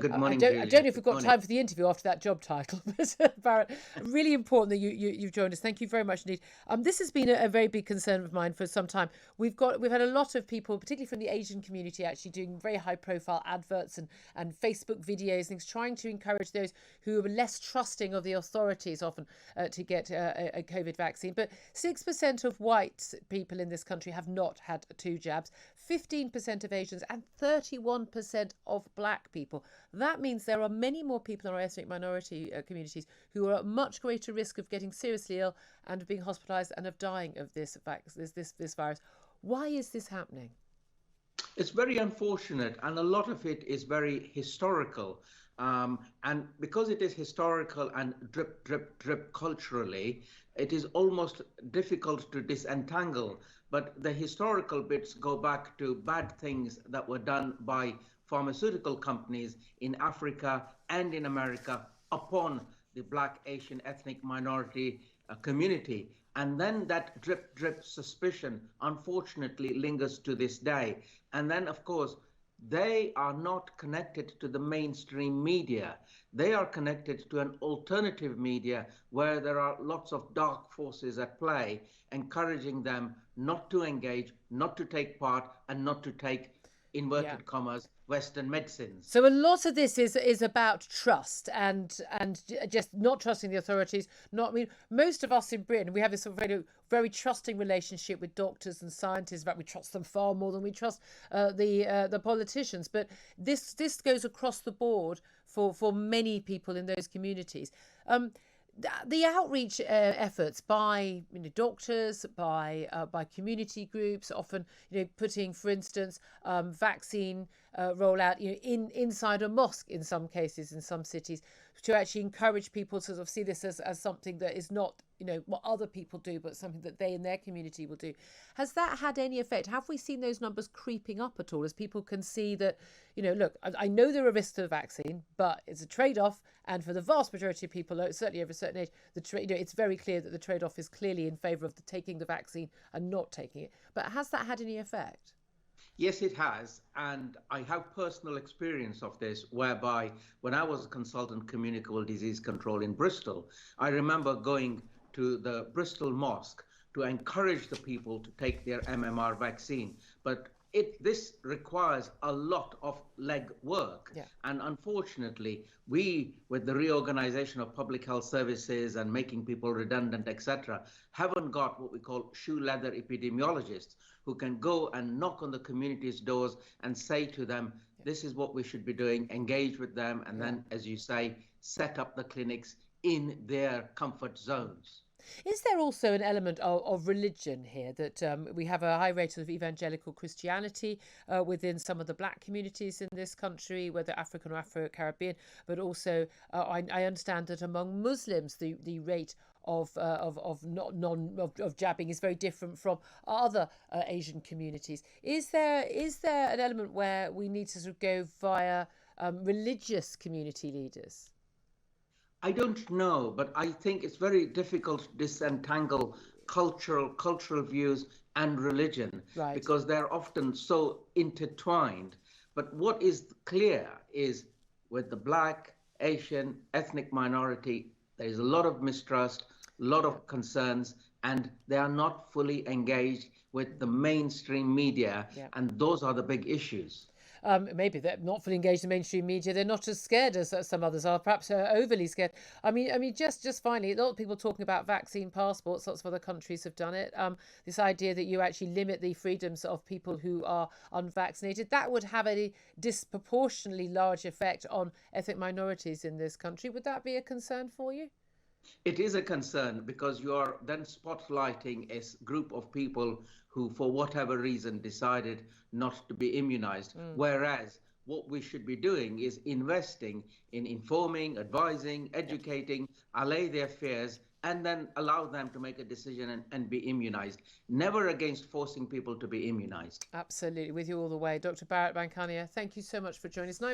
Good I morning, don't, I don't Julia. know if we've Good got morning. time for the interview after that job title, but Barrett, really important that you've joined us. Thank you very much indeed. This has been a very big concern of mine for some time. We've had a lot of people, particularly from the Asian community, actually doing very high profile adverts and Facebook videos, things trying to encourage those who are less trusting of the authorities often to get a COVID vaccine. But 6% of white people in this country have not had 2 jabs, 15% of Asians, and 31% of black people. That means there are many more people in our ethnic minority communities who are at much greater risk of getting seriously ill and of being hospitalised and of dying of this virus. Why is this happening? It's very unfortunate, and a lot of it is very historical. And because it is historical and drip, drip, drip culturally, it is almost difficult to disentangle. But the historical bits go back to bad things that were done by pharmaceutical companies in Africa and in America upon the Black, Asian, ethnic minority community. And then that drip, drip suspicion, unfortunately, lingers to this day. And then, of course, they are not connected to the mainstream media. They are connected to an alternative media where there are lots of dark forces at play, encouraging them not to engage, not to take part, and not to take, Yeah. inverted commas, Western medicines. So a lot of this is about trust and just not trusting the authorities. Most of us in Britain, we have this sort of very trusting relationship with doctors and scientists. In fact, we trust them far more than we trust the politicians. But this goes across the board for many people in those communities. The outreach efforts by doctors, by community groups, often putting, for instance, vaccine rollout inside a mosque in some cases in some cities, to actually encourage people to sort of see this as something that is not what other people do, but something that they in their community will do. Has that had any effect? Have we seen those numbers creeping up at all, as people can see that look, I know there are risks to the vaccine, but it's a trade-off, and for the vast majority of people, certainly over a certain age, it's very clear that the trade-off is clearly in favour of taking the vaccine and not taking it. But has that had any effect? Yes, it has. And I have personal experience of this, whereby when I was a consultant communicable disease control in Bristol, I remember going to the Bristol Mosque to encourage the people to take their MMR vaccine. But this requires a lot of leg work. Yeah. And unfortunately, we, with the reorganization of public health services and making people redundant, etc., haven't got what we call shoe leather epidemiologists who can go and knock on the community's doors and say to them, this is what we should be doing, engage with them, and then, as you say, set up the clinics in their comfort zones. Is there also an element of religion here, that we have a high rate of evangelical Christianity within some of the black communities in this country, whether African or Afro-Caribbean, but also I understand that among Muslims the rate of jabbing is very different from other Asian communities. Is there an element where we need to sort of go via religious community leaders? I don't know, but I think it's very difficult to disentangle cultural views and religion, Right. because they're often so intertwined. But what is clear is, with the Black, Asian, ethnic minority, there is a lot of mistrust, a lot of concerns, and they are not fully engaged with the mainstream media, Yeah. and those are the big issues. Maybe they're not fully engaged in mainstream media. They're not as scared as some others are, perhaps overly scared. Just finally, a lot of people talking about vaccine passports. Lots of other countries have done it. This idea that you actually limit the freedoms of people who are unvaccinated, that would have a disproportionately large effect on ethnic minorities in this country. Would that be a concern for you? It is a concern, because you are then spotlighting a group of people who, for whatever reason, decided not to be immunized. Whereas what we should be doing is investing in informing, advising, educating, allay their fears, and then allow them to make a decision and be immunized. Never against forcing people to be immunized. Absolutely, with you all the way. Dr Bharat Pankhania, thank you so much for joining us.